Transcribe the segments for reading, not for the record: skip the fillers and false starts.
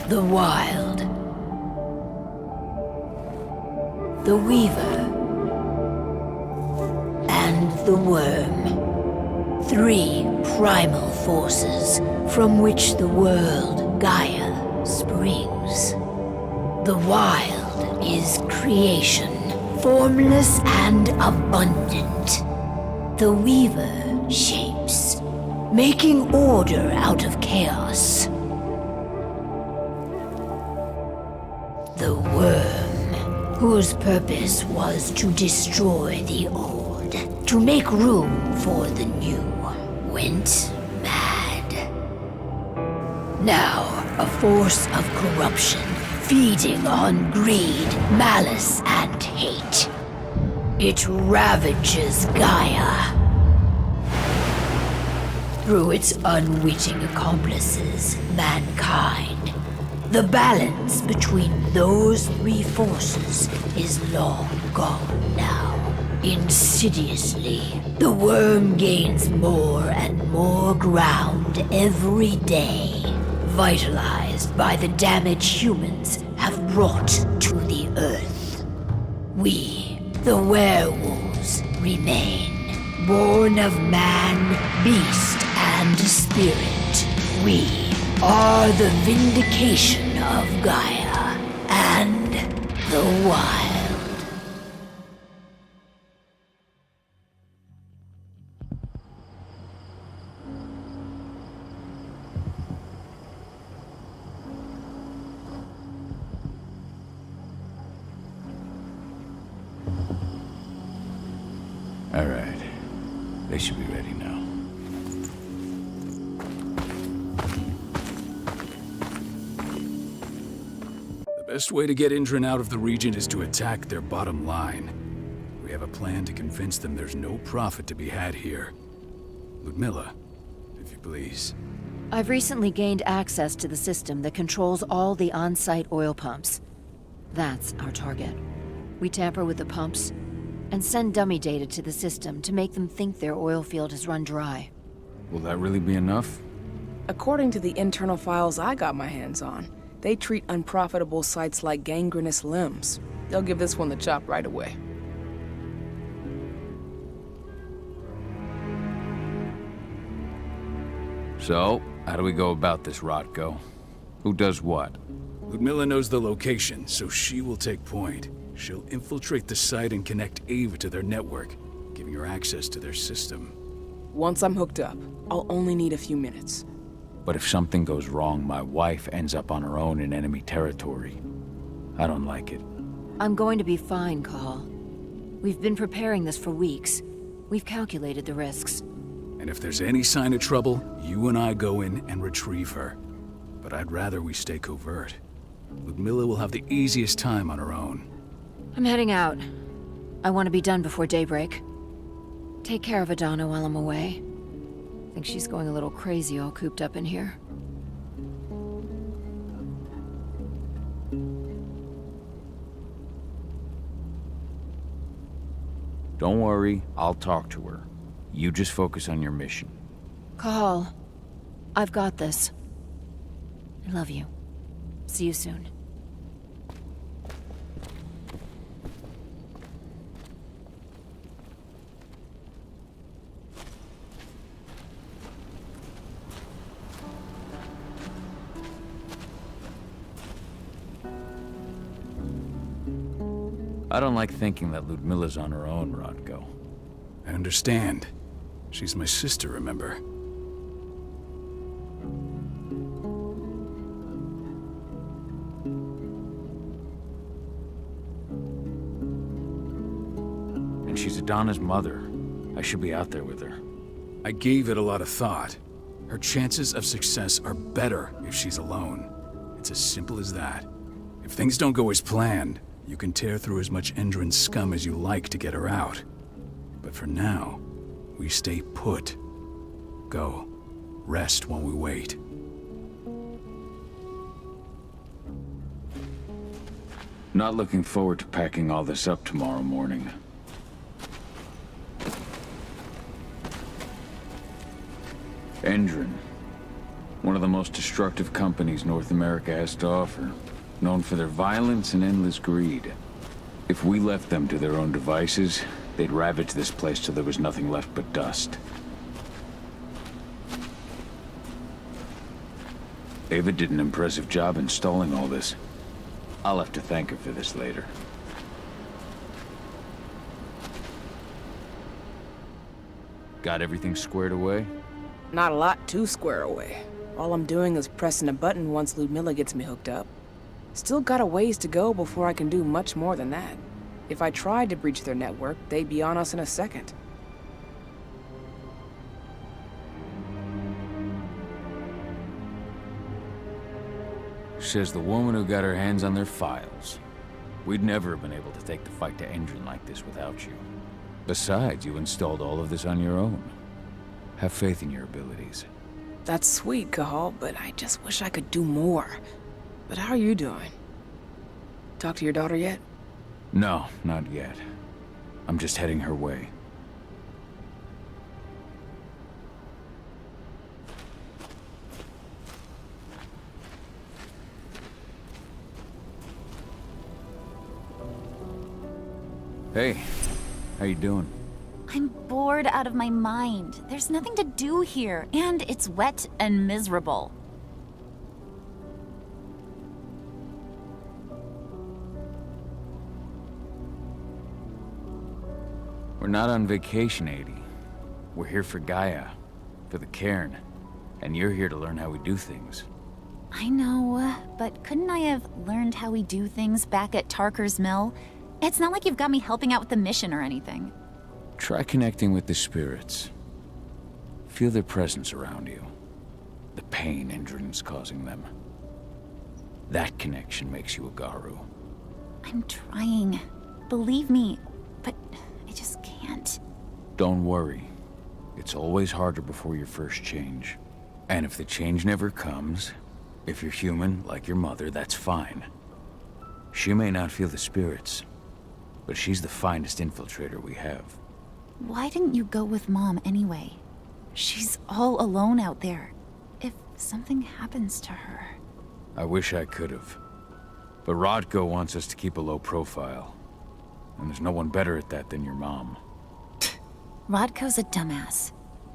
The Wild. The Weaver. And the Worm. 3 primal forces from which the world, Gaia, springs. The Wild is creation, formless and abundant. The Weaver shapes, making order out of chaos. The Worm, whose purpose was to destroy the old, to make room for the new, went mad. Now, a force of corruption, feeding on greed, malice, and hate. It ravages Gaia. Through its unwitting accomplices, mankind. The balance between those 3 forces is long gone now. Insidiously, the worm gains more and more ground every day, vitalized by the damage humans have brought to the Earth. We, the werewolves, remain, born of man, beast, and spirit. We are the vindication of Gaia and the Wild. They should be ready now. The best way to get Indran out of the region is to attack their bottom line. We have a plan to convince them there's no profit to be had here. Ludmilla, if you please. I've recently gained access to the system that controls all the on-site oil pumps. That's our target. We tamper with the pumps and send dummy data to the system to make them think their oil field has run dry. Will that really be enough? According to the internal files I got my hands on, they treat unprofitable sites like gangrenous limbs. They'll give this one the chop right away. So, how do we go about this, Rotko? Who does what? Ludmilla knows the location, so she will take point. She'll infiltrate the site and connect Ava to their network, giving her access to their system. Once I'm hooked up, I'll only need a few minutes. But if something goes wrong, my wife ends up on her own in enemy territory. I don't like it. I'm going to be fine, Cahal. We've been preparing this for weeks. We've calculated the risks. And if there's any sign of trouble, you and I go in and retrieve her. But I'd rather we stay covert. Ludmilla will have the easiest time on her own. I'm heading out. I want to be done before daybreak. Take care of Adana while I'm away. I think she's going a little crazy all cooped up in here. Don't worry, I'll talk to her. You just focus on your mission. Cahal, I've got this. I love you. See you soon. I don't like thinking that Ludmilla's on her own, Rotko. I understand. She's my sister, remember? And she's Adana's mother. I should be out there with her. I gave it a lot of thought. Her chances of success are better if she's alone. It's as simple as that. If things don't go as planned, you can tear through as much Indran scum as you like to get her out. But for now, we stay put. Go. Rest while we wait. Not looking forward to packing all this up tomorrow morning. Indran. One of the most destructive companies North America has to offer. Known for their violence and endless greed. If we left them to their own devices, they'd ravage this place till there was nothing left but dust. Ava did an impressive job installing all this. I'll have to thank her for this later. Got everything squared away? Not a lot to square away. All I'm doing is pressing a button once Ludmilla gets me hooked up. Still got a ways to go before I can do much more than that. If I tried to breach their network, they'd be on us in a second. Says the woman who got her hands on their files. We'd never have been able to take the fight to Indran like this without you. Besides, you installed all of this on your own. Have faith in your abilities. That's sweet, Cahal, but I just wish I could do more. But how are you doing? Talk to your daughter yet? No, not yet. I'm just heading her way. Hey, how you doing? I'm bored out of my mind. There's nothing to do here, and it's wet and miserable. We're not on vacation, Adi. We're here for Gaia, for the cairn, and you're here to learn how we do things. I know, but couldn't I have learned how we do things back at Tarker's Mill? It's not like you've got me helping out with the mission or anything. Try connecting with the spirits. Feel their presence around you. The pain Endron's causing them. That connection makes you a Garu. I'm trying. Believe me, but I just can't. Don't worry. It's always harder before your first change. And if the change never comes, if you're human, like your mother, that's fine. She may not feel the spirits, but she's the finest infiltrator we have. Why didn't you go with Mom anyway? She's all alone out there. If something happens to her... I wish I could have. But Rodko wants us to keep a low profile. And there's no one better at that than your mom. Rodko's a dumbass.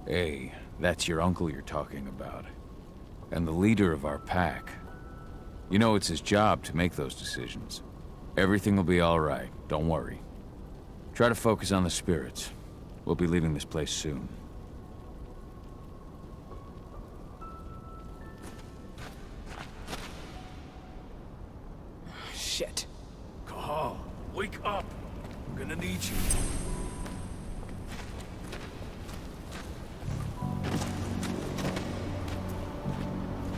Hey, that's your uncle you're talking about. And the leader of our pack. You know it's his job to make those decisions. Everything will be all right, don't worry. Try to focus on the spirits. We'll be leaving this place soon. Shit. Cahal, wake up! I'm gonna need you.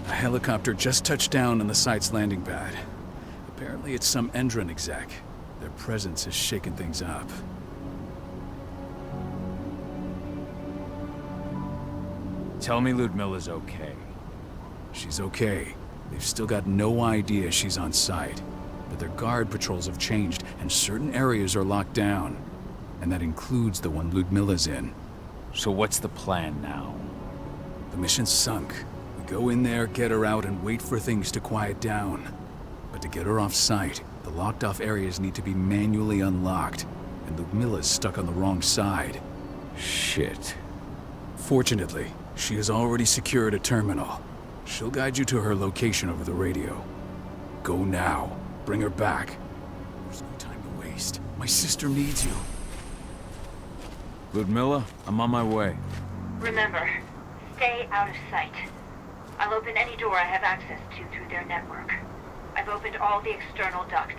A helicopter just touched down on the site's landing pad. Apparently it's some Endron exec. Their presence has shaken things up. Tell me Ludmilla's okay. She's okay. They've still got no idea she's on site. But their guard patrols have changed, and certain areas are locked down. And that includes the one Ludmilla's in. So what's the plan now? The mission's sunk. We go in there, get her out, and wait for things to quiet down. But to get her off site, the locked-off areas need to be manually unlocked. And Ludmilla's stuck on the wrong side. Shit. Fortunately, she has already secured a terminal. She'll guide you to her location over the radio. Go now. Bring her back. There's no time to waste. My sister needs you. Ludmilla, I'm on my way. Remember, stay out of sight. I'll open any door I have access to through their network. I've opened all the external ducts.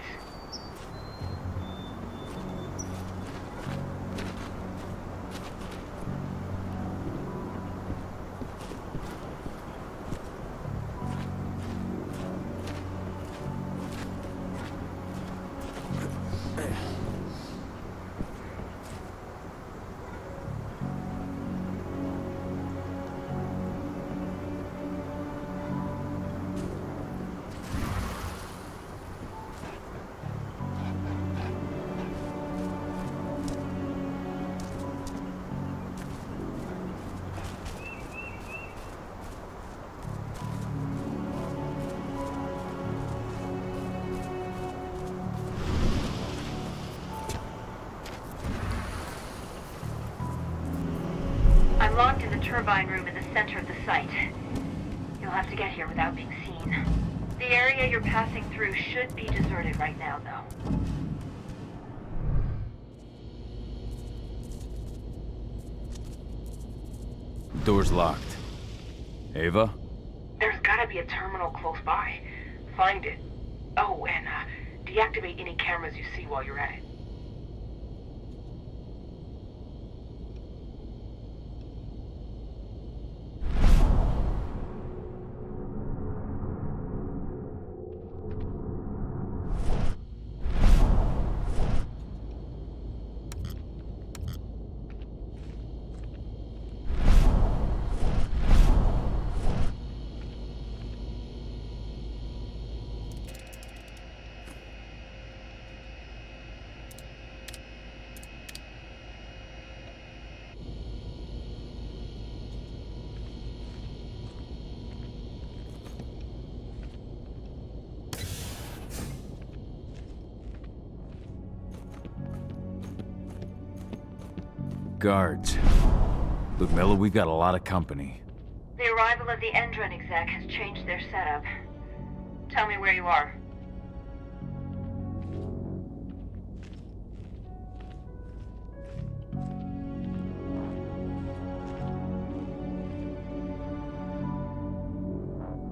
I'm locked in the turbine room in the center of the site. You'll have to get here without being seen. The area you're passing through should be deserted right now, though. Door's locked. Ava? There's gotta be a terminal close by. Find it. Oh, and deactivate any cameras you see while you're at it. Guards. Ludmilla, we've got a lot of company. The arrival of the Endron exec has changed their setup. Tell me where you are.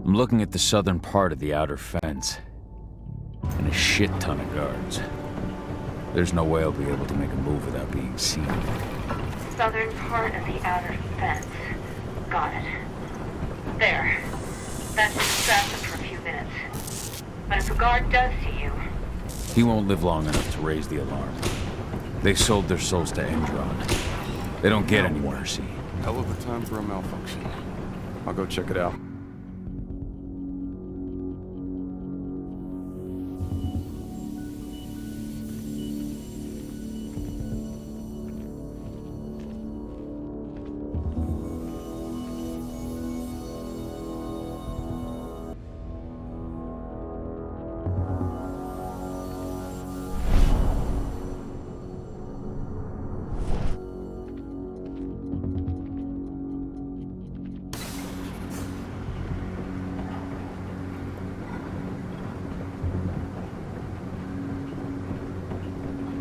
I'm looking at the southern part of the outer fence. And a shit ton of guards. There's no way I'll be able to make a move without being seen. Southern part of the outer fence. Got it. There. That should distract them for a few minutes. But if a guard does see you... He won't live long enough to raise the alarm. They sold their souls to Endron. They don't get any mercy. Hell of a time for a malfunction. I'll go check it out.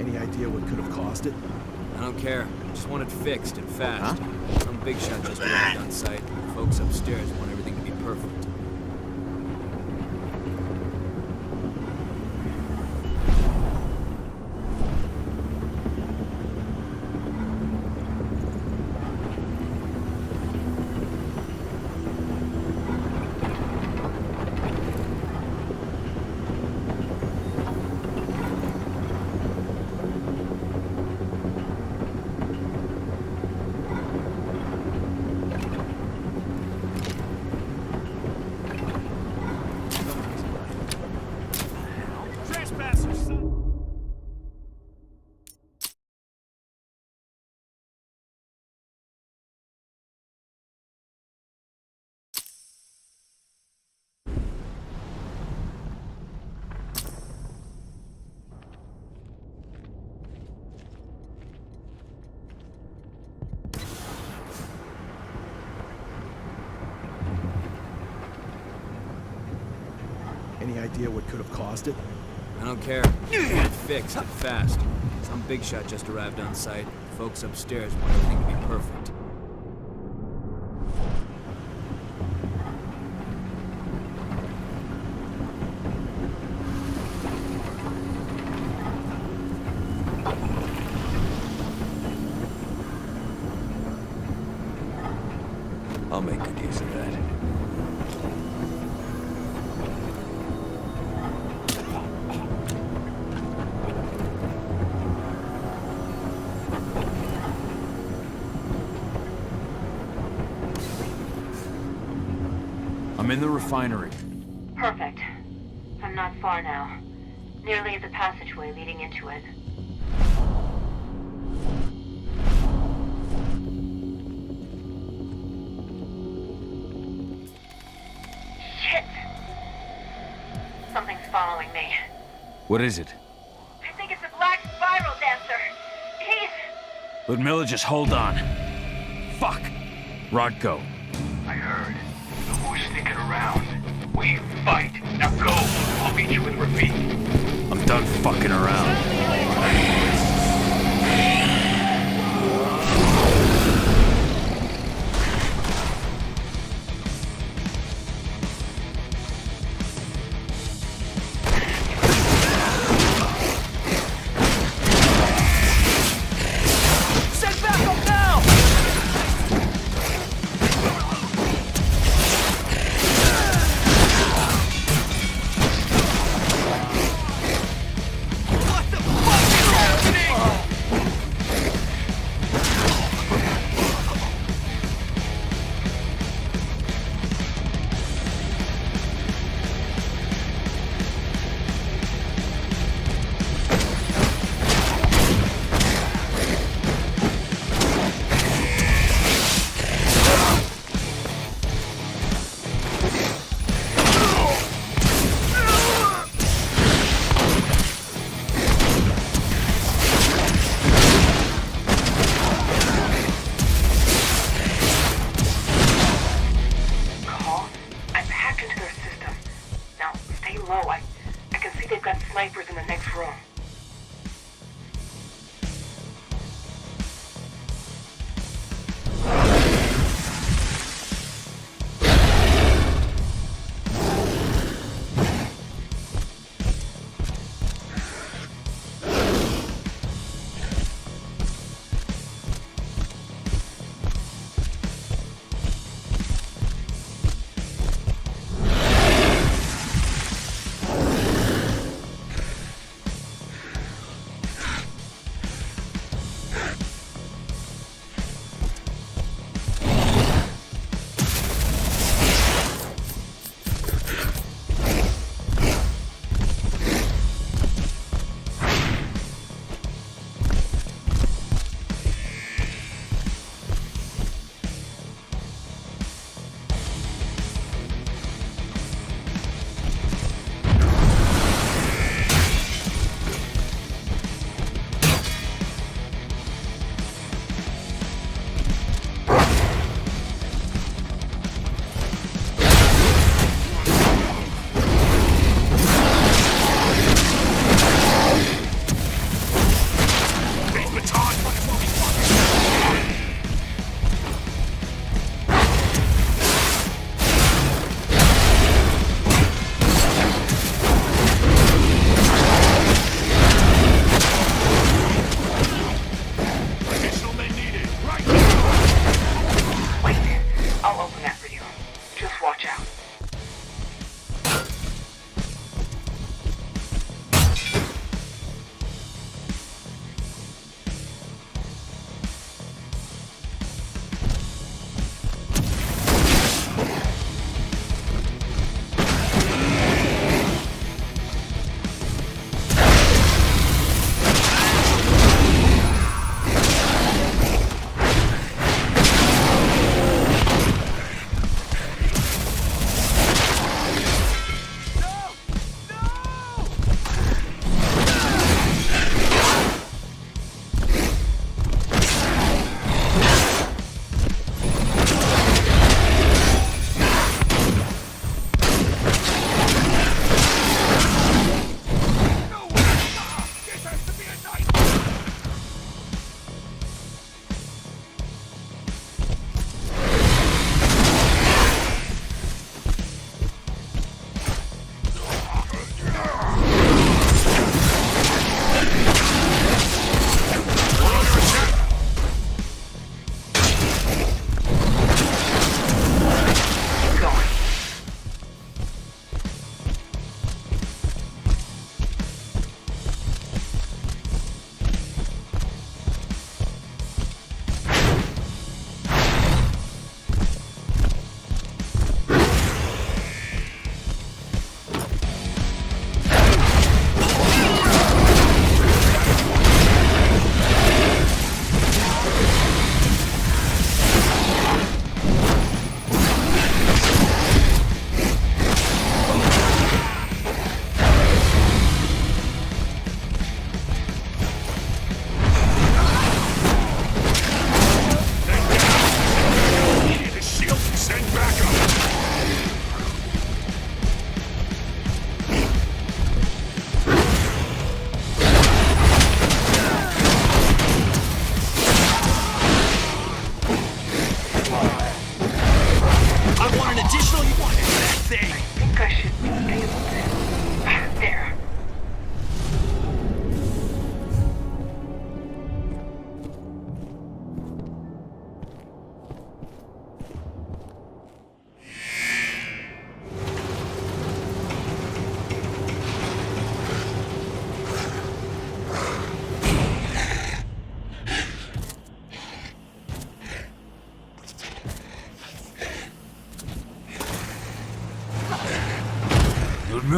Any idea what could have caused it? I don't care. Just want it fixed and fast. Some big shot just arrived on site. Folks upstairs want everything to be perfect. Any idea what could have caused it? I don't care. Just want it fixed and fast. Some big shot just arrived on site. Folks upstairs want everything to be perfect. I'll make good use of that. I'm in the refinery. Perfect. I'm not far now. Nearly at the passageway leading into it. Shit! Something's following me. What is it? I think it's a black spiral dancer. He's... Ludmilla, just hold on. Fuck! Rodko. I heard. Who's sneaking around? We fight. Now go. I'll meet you with Rafik. I'm done fucking around. snipers in the next room.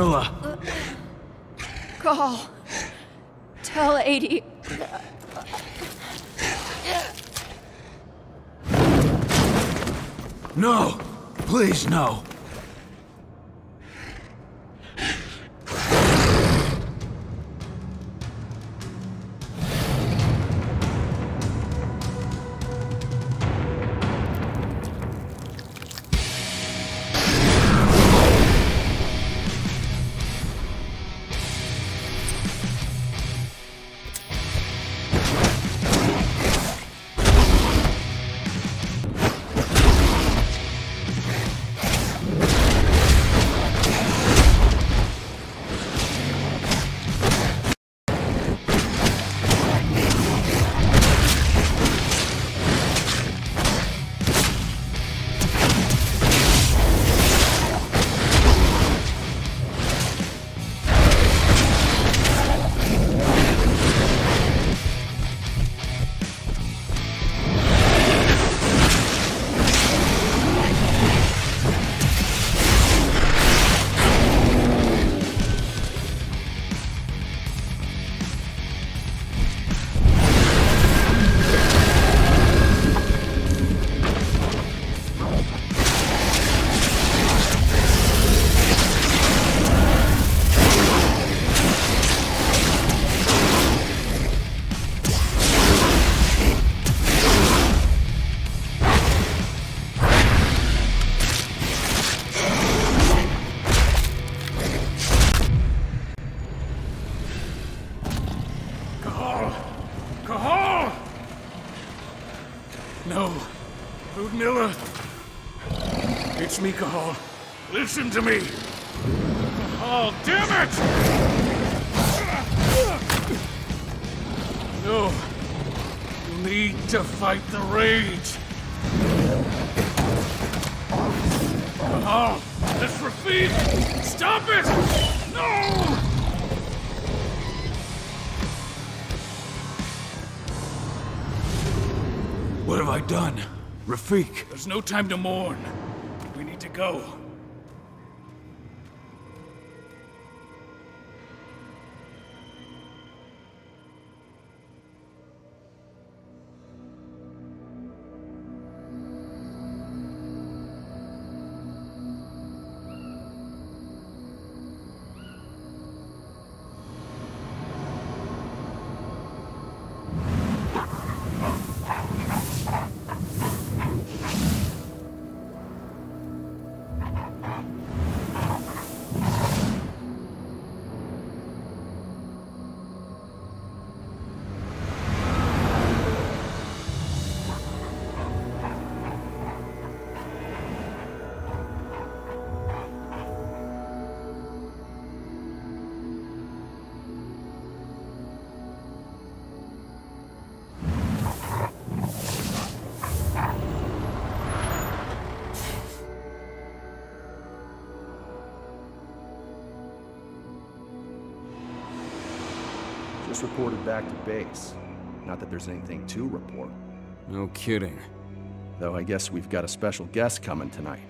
Milla! Call. Tell 80. No! Please, no! No. Ludmilla. It's me, Cahal. Listen to me. Cahal, damn it! No. You need to fight the rage. Cahal, that's Rafik! Stop it! No! What have I done? Rafik! There's no time to mourn. We need to go. Just reported back to base. Not that there's anything to report. No kidding. Though I guess we've got a special guest coming tonight.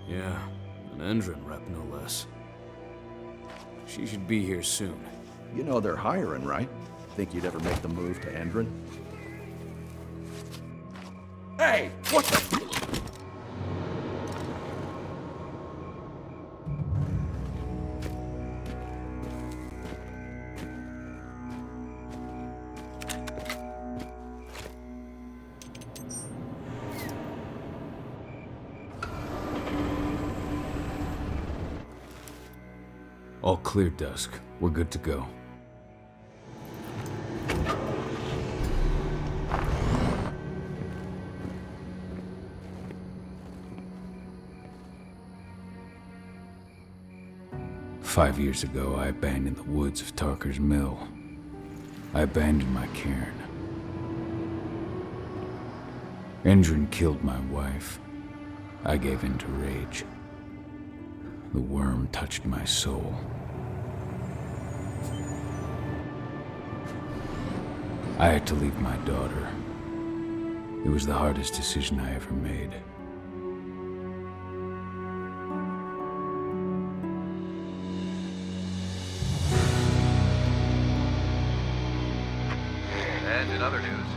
Yeah, an Endron rep, no less. She should be here soon. You know they're hiring, right? Think you'd ever make the move to Endron? Hey! What the... All clear, Dusk. We're good to go. "5 years ago, I abandoned the woods of Tarker's Mill. I abandoned my cairn. Endron killed my wife. I gave in to rage. The worm touched my soul. I had to leave my daughter. It was the hardest decision I ever made. And in other news,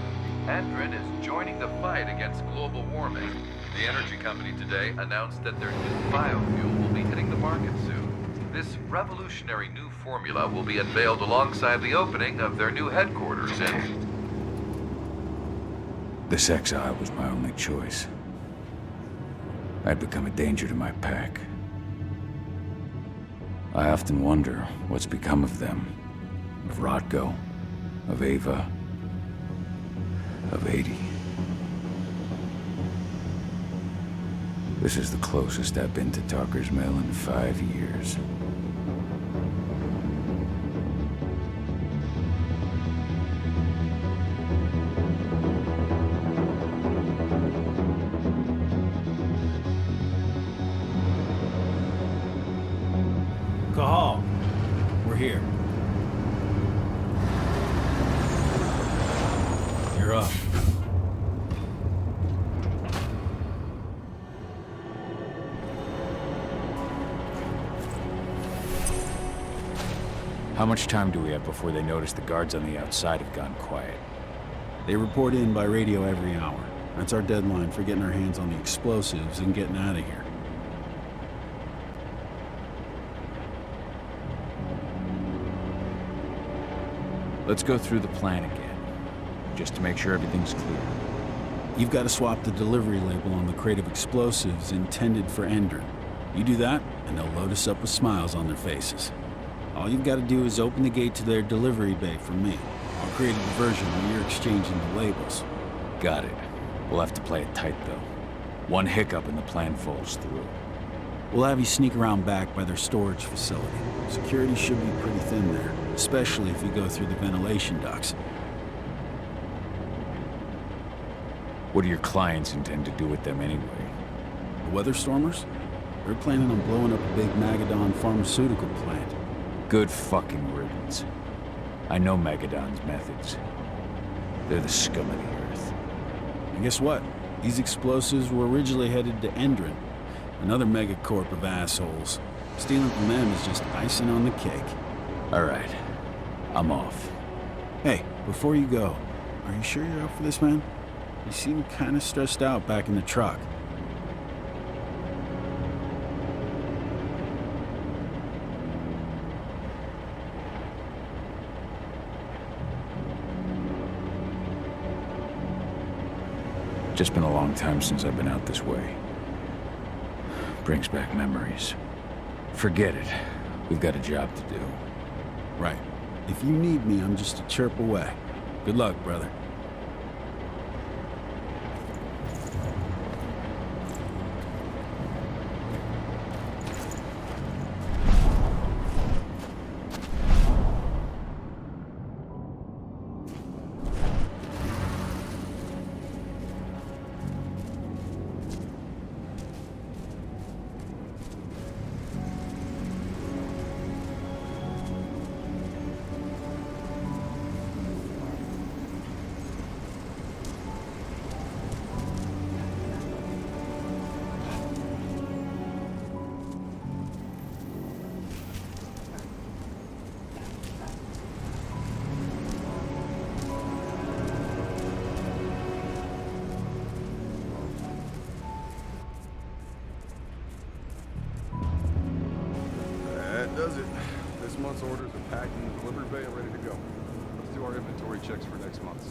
Endrin is joining the fight against global warming. The energy company today announced that their new biofuel will be hitting the market soon. This revolutionary new formula will be unveiled alongside the opening of their new headquarters in... This exile was my only choice. I'd become a danger to my pack. I often wonder what's become of them. Of Rodko, of Ava, of 80. This is the closest I've been to Talker's Mill in 5 years. Cahal, we're here. You're up. How much time do we have before they notice the guards on the outside have gone quiet? They report in by radio every hour. That's our deadline for getting our hands on the explosives and getting out of here. Let's go through the plan again, just to make sure everything's clear. You've got to swap the delivery label on the crate of explosives intended for Endrin. You do that, and they'll load us up with smiles on their faces. All you've got to do is open the gate to their delivery bay for me. I'll create a diversion where you're exchanging the labels. Got it. We'll have to play it tight, though. One hiccup and the plan falls through. We'll have you sneak around back by their storage facility. Security should be pretty thin there, especially if you go through the ventilation ducts. What do your clients intend to do with them anyway? The Weatherstormers? They're planning on blowing up a big Magadon pharmaceutical plant. Good fucking riddance. I know Magadon's methods. They're the scum of the earth. And guess what? These explosives were originally headed to Endrin, another megacorp of assholes. Stealing from them is just icing on the cake. All right. I'm off. Hey, before you go, are you sure you're up for this, man? You seem kind of stressed out back in the truck. Just been a long time since I've been out this way. Brings back memories. Forget it. We've got a job to do. Right. If you need me, I'm just a chirp away. Good luck, brother. Does it. This month's orders are packed in the delivery bay and ready to go. Let's do our inventory checks for next month.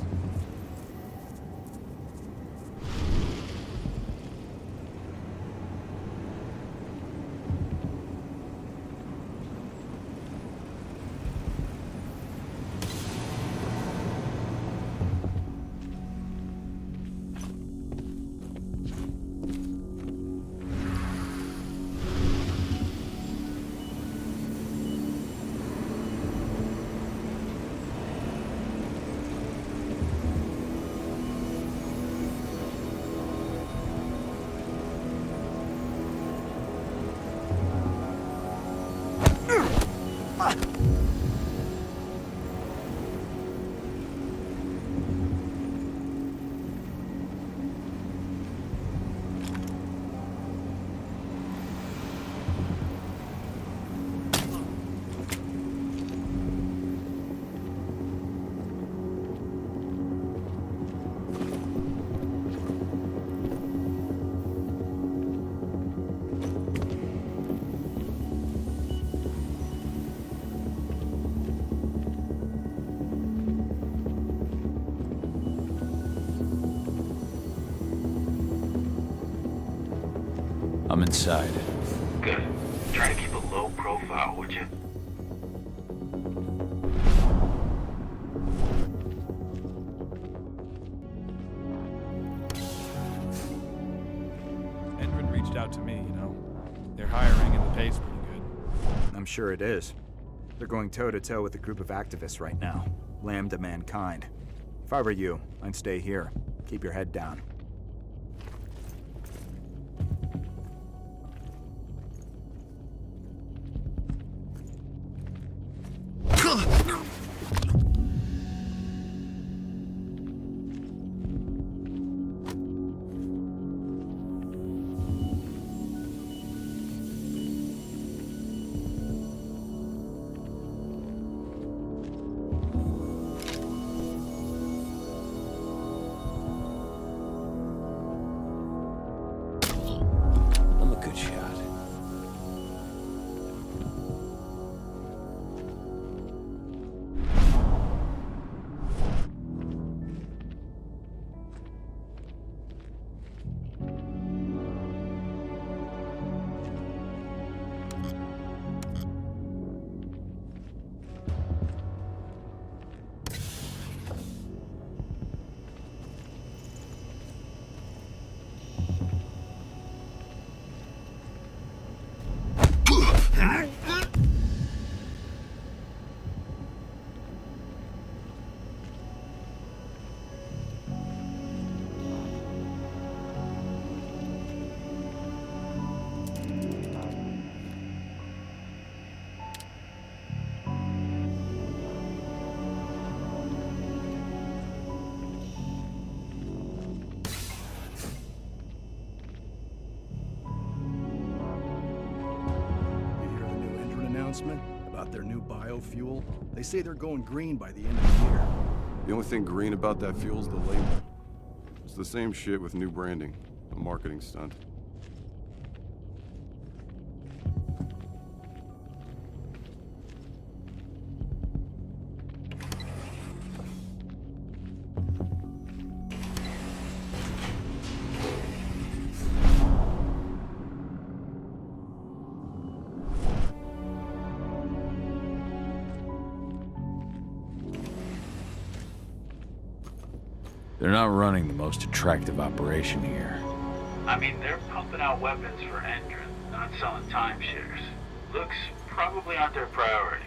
I'm inside. Good. Try to keep a low profile, would you? Endrin reached out to me, you know. They're hiring and the pay's pretty good. I'm sure it is. They're going toe-to-toe with a group of activists right now. Lambda mankind. If I were you, I'd stay here. Keep your head down. I'm a good shot. About their new biofuel. They say they're going green by the end of the year. The only thing green about that fuel's the label. It's the same shit with new branding. A marketing stunt. They're not running the most attractive operation here. I mean, they're pumping out weapons for Endrin, not selling timeshares. Looks probably aren't their priority.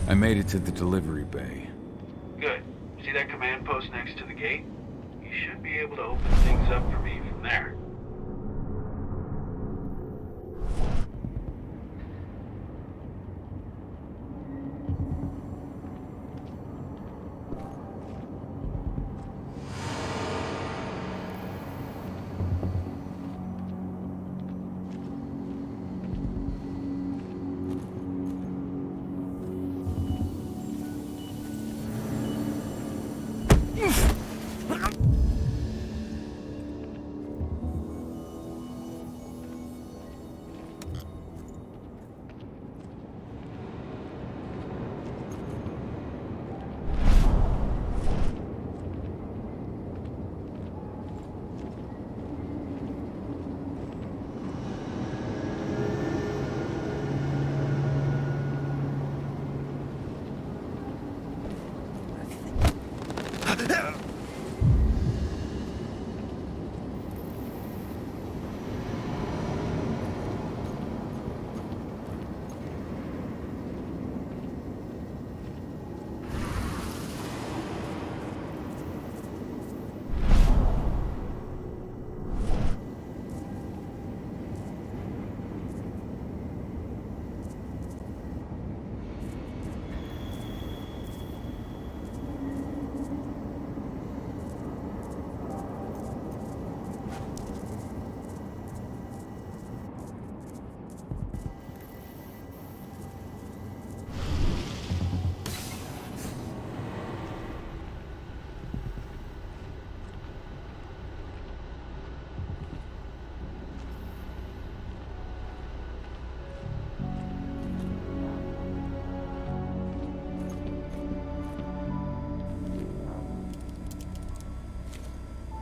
I made it to the delivery bay. Good. See that command post next to the gate? You should be able to open things up for me from there.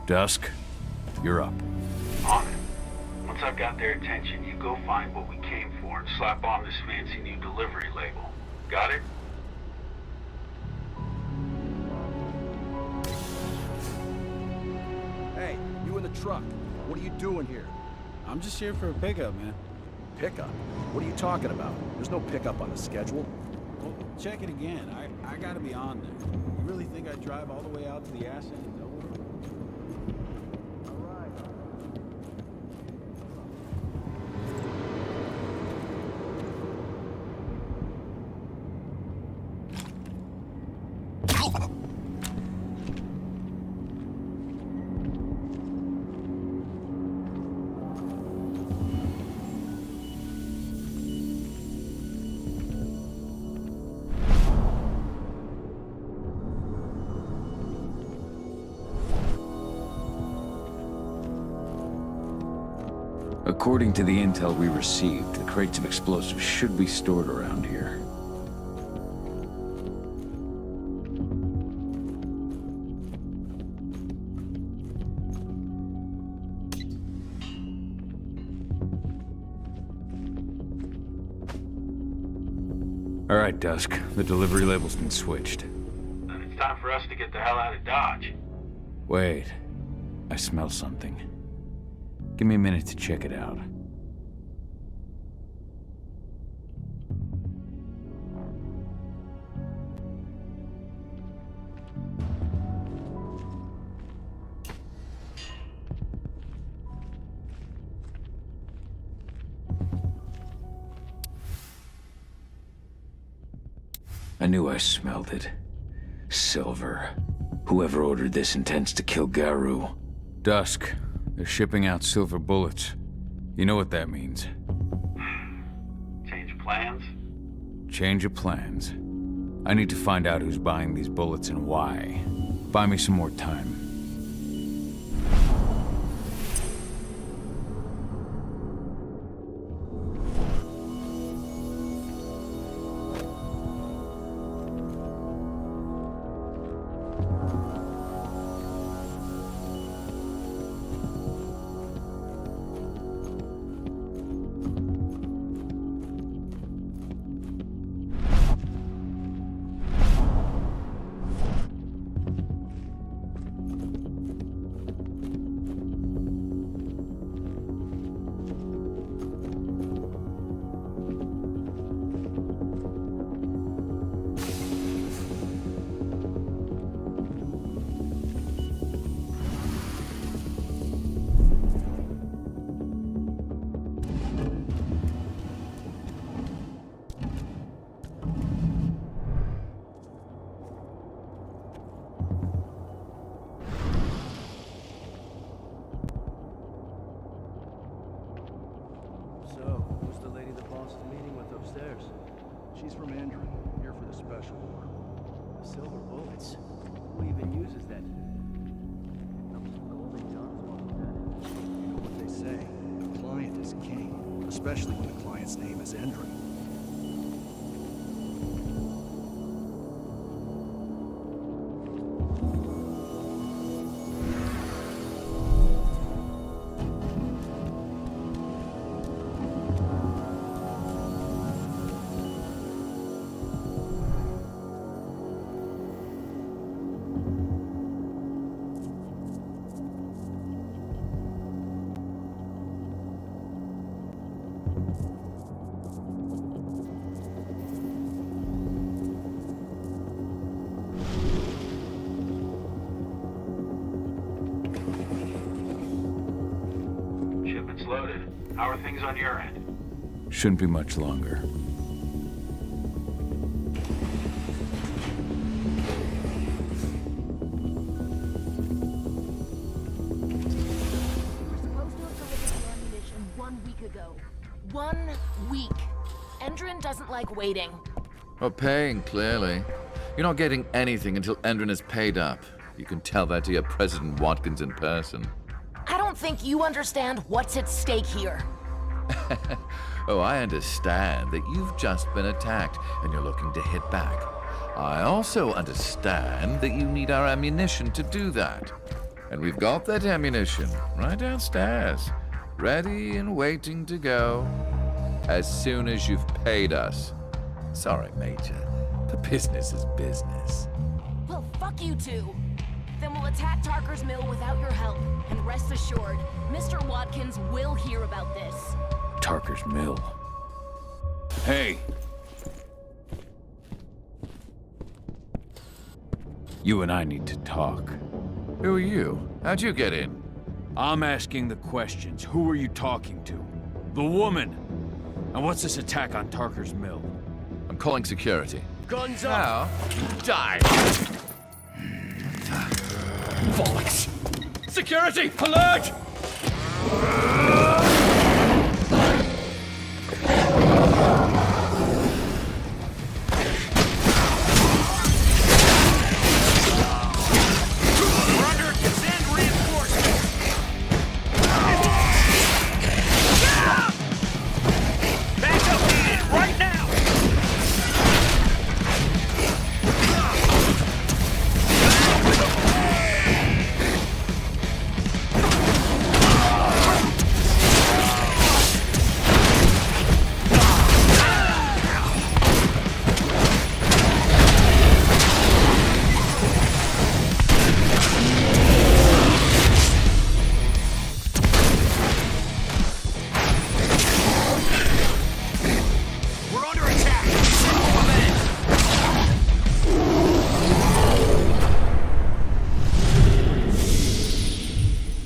Dusk, you're up. On it. Once I've got their attention, you go find what we came for and slap on this fancy new delivery label. Got it? Hey, you in the truck. What are you doing here? I'm just here for a pickup, man. Pickup? What are you talking about? There's no pickup on the schedule. Well, check it again. I gotta be on there. You really think I'd drive all the way out to the ass end of nowhere? According to the intel we received, the crates of explosives should be stored around here. All right, Dusk. The delivery label's been switched. Then it's time for us to get the hell out of Dodge. Wait. I smell something. Give me a minute to check it out. I knew I smelled it. Silver. Whoever ordered this intends to kill Garu. Dusk. They're shipping out silver bullets. You know what that means. Change plans? Change of plans. I need to find out who's buying these bullets and why. Buy me some more time. She's from Andrew, here for the special order. The silver bullets? Who even uses that? You know what they say, the client is king, especially when the client's name is Endrin. Loaded. How are things on your end? Shouldn't be much longer. We're supposed to have delivered the ammunition 1 week ago. 1 week. Endrin doesn't like waiting. Well, paying, clearly. You're not getting anything until Endrin is paid up. You can tell that to your President Watkins in person. I don't think you understand what's at stake here. Oh, I understand that you've just been attacked and you're looking to hit back. I also understand that you need our ammunition to do that. And we've got that ammunition right downstairs, ready and waiting to go as soon as you've paid us. Sorry, Major. The business is business. Well, fuck you two. Then we'll attack Tarker's Mill without your help. And rest assured, Mr. Watkins will hear about this. Tarker's Mill. Hey! You and I need to talk. Who are you? How'd you get in? I'm asking the questions. Who are you talking to? The woman! And what's this attack on Tarker's Mill? I'm calling security. Guns up! Now, die! Bollocks! Security! Alert!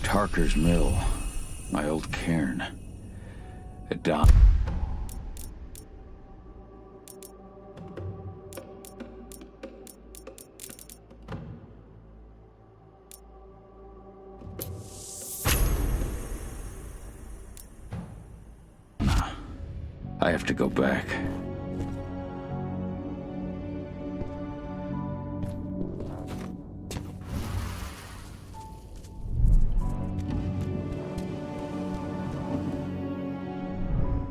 Tarker's Mill. My old cairn. It died. I have to go back.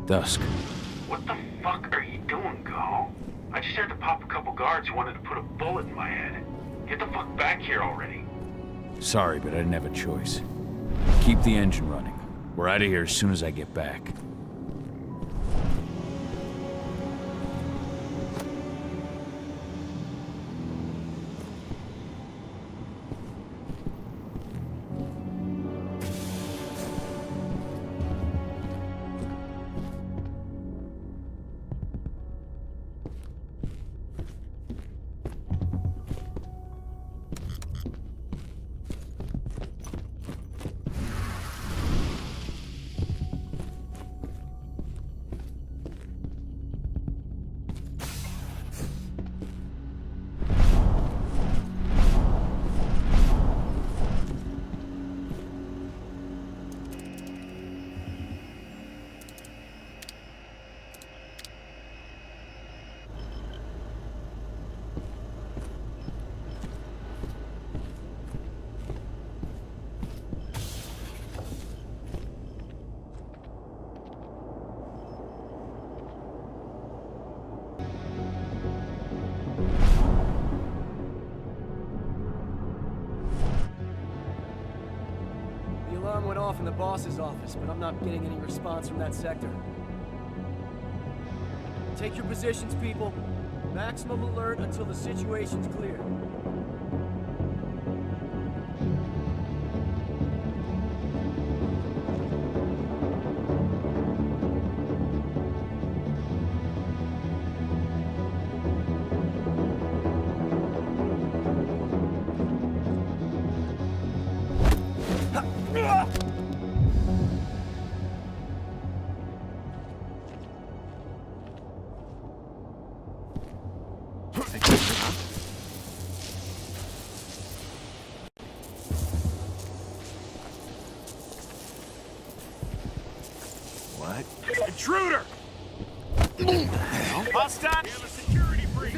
Dusk. What the fuck are you doing, Go? I just had to pop a couple guards who wanted to put a bullet in my head. Get the fuck back here already. Sorry, but I didn't have a choice. Keep the engine running. We're out of here as soon as I get back. The alarm went off in the boss's office, but I'm not getting any response from that sector. Take your positions, people. Maximum alert until the situation's clear. What? Intruder! Hostile! We have a security breach.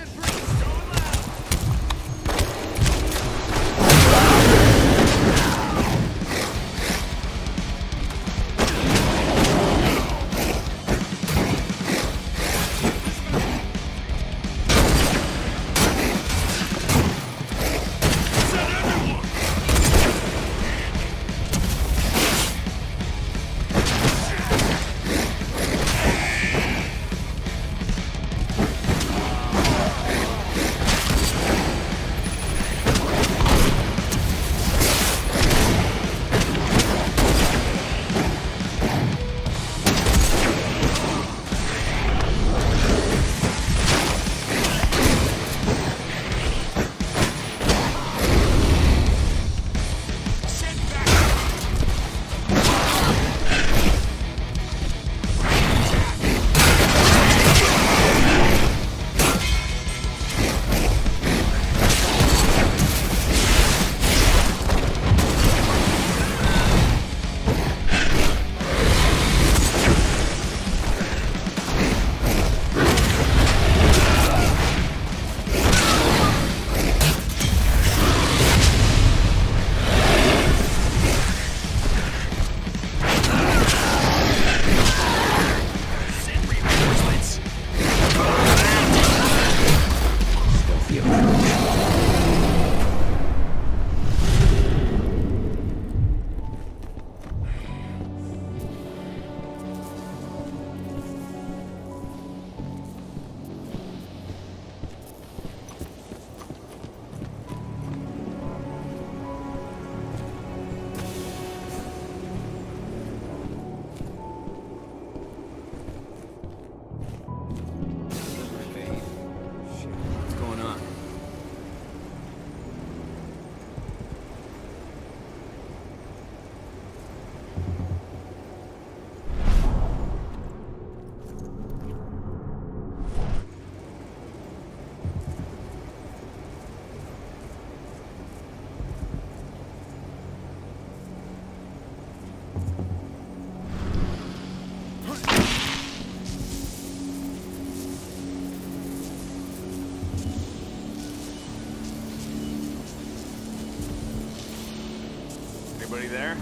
Anybody there?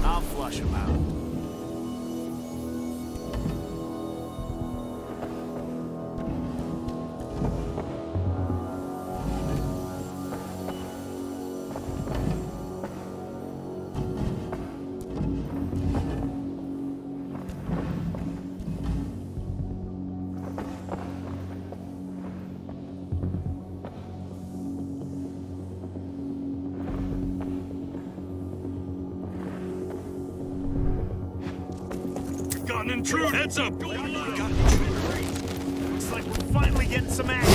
I'll flush them out. Got an intruder! Heads up! Got an intruder! Looks like we're finally getting some action!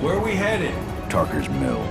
Where are we headed? Tarker's mill.